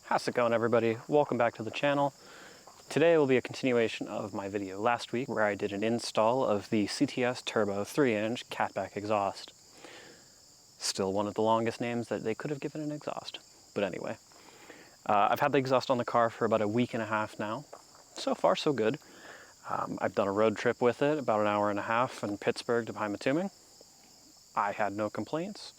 How's it going, everybody? Welcome back to the channel. Today will be a continuation of my video last week where I did an install of the CTS Turbo 3-inch catback exhaust. Still one of the longest names that they could have given an exhaust. But anyway, I've had the exhaust on the car for about a week and a half now. So far, so good. I've done a road trip with it, about an hour and a half from Pittsburgh to Pymatuming. I had no complaints.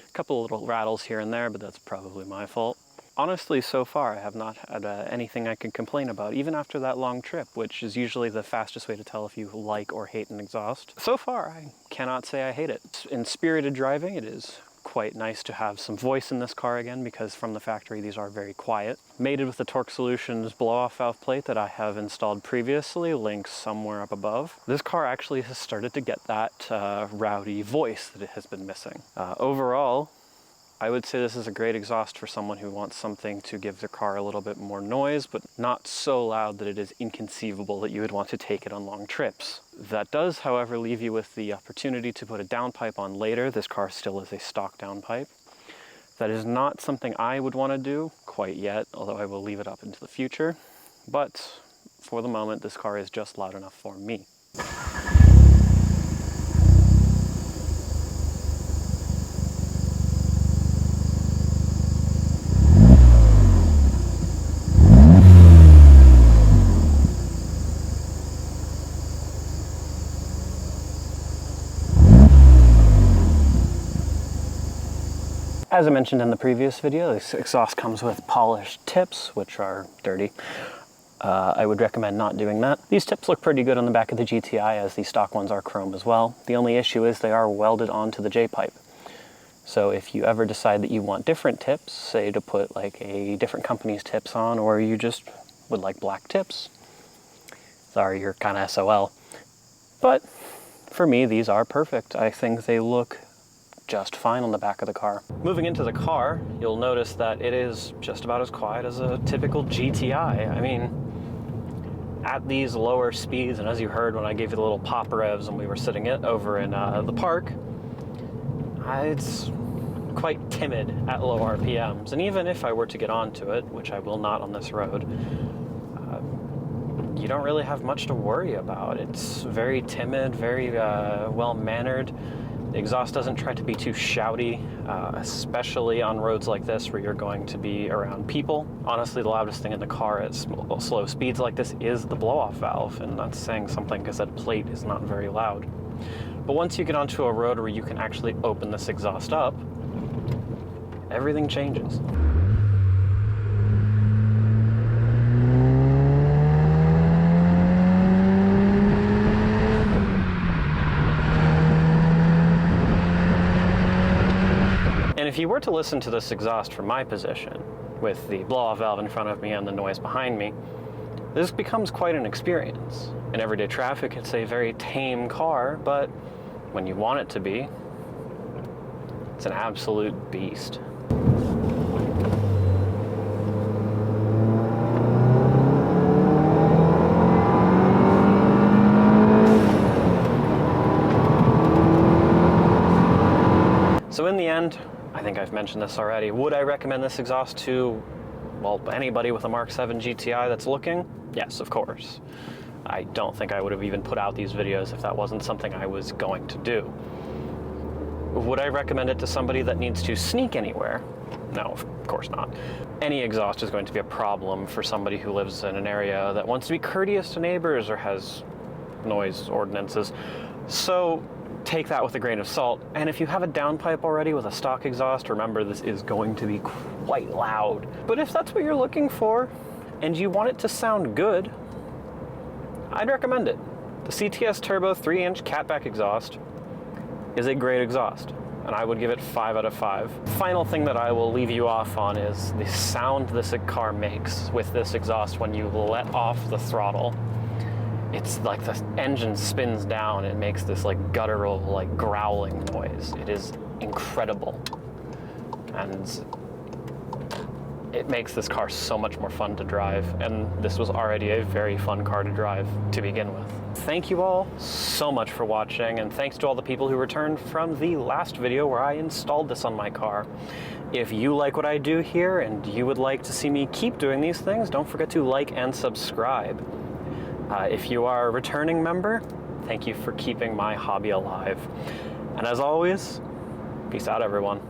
A couple of little rattles here and there, but that's probably my fault. Honestly, so far I have not had anything I can complain about, even after that long trip, which is usually the fastest way to tell if you like or hate an exhaust. So far, I cannot say I hate it. In spirited driving, it is quite nice to have some voice in this car again, because from the factory these are very quiet. Mated with the Torque Solutions blow-off valve plate that I have installed previously, linked somewhere up above. This car actually has started to get that rowdy voice that it has been missing. Overall, I would say this is a great exhaust for someone who wants something to give their car a little bit more noise, but not so loud that it is inconceivable that you would want to take it on long trips. That does, however, leave you with the opportunity to put a downpipe on later. This car still is a stock downpipe. That is not something I would want to do quite yet, although I will leave it up into the future. But for the moment, this car is just loud enough for me. As I mentioned in the previous video, this exhaust comes with polished tips, which are dirty. I would recommend not doing that. These tips look pretty good on the back of the GTI, as the stock ones are chrome as well. The only issue is they are welded onto the J-pipe. So if you ever decide that you want different tips, say to put like a different company's tips on, or you just would like black tips, sorry, you're kind of SOL. But for me, these are perfect. I think they look just fine on the back of the car. Moving into the car, you'll notice that it is just about as quiet as a typical GTI. I mean, at these lower speeds, and as you heard when I gave you the little pop revs when we were sitting over in the park, it's quite timid at low RPMs. And even if I were to get onto it, which I will not on this road, you don't really have much to worry about. It's very timid, very well-mannered. The exhaust doesn't try to be too shouty, especially on roads like this where you're going to be around people. Honestly, the loudest thing in the car at slow speeds like this is the blow-off valve, and that's saying something because that plate is not very loud. But once you get onto a road where you can actually open this exhaust up, everything changes. And if you were to listen to this exhaust from my position, with the blow-off valve in front of me and the noise behind me, this becomes quite an experience. In everyday traffic, it's a very tame car, but when you want it to be, it's an absolute beast. So in the end, I think I've mentioned this already, would I recommend this exhaust to, well, anybody with a Mark 7 GTI that's looking? Yes, of course. I don't think I would have even put out these videos if that wasn't something I was going to do. Would I recommend it to somebody that needs to sneak anywhere? No, of course not. Any exhaust is going to be a problem for somebody who lives in an area that wants to be courteous to neighbors or has noise ordinances. So take that with a grain of salt. And if you have a downpipe already with a stock exhaust, remember this is going to be quite loud. But if that's what you're looking for and you want it to sound good, I'd recommend it. The CTS Turbo 3-inch catback exhaust is a great exhaust, and I would give it 5 out of 5. Final thing that I will leave you off on is the sound this car makes with this exhaust when you let off the throttle. It's like the engine spins down and makes this like guttural, like growling noise. It is incredible. And it makes this car so much more fun to drive. And this was already a very fun car to drive to begin with. Thank you all so much for watching, and thanks to all the people who returned from the last video where I installed this on my car. If you like what I do here and you would like to see me keep doing these things, don't forget to like and subscribe. If you are a returning member, thank you for keeping my hobby alive. And as always, peace out, everyone.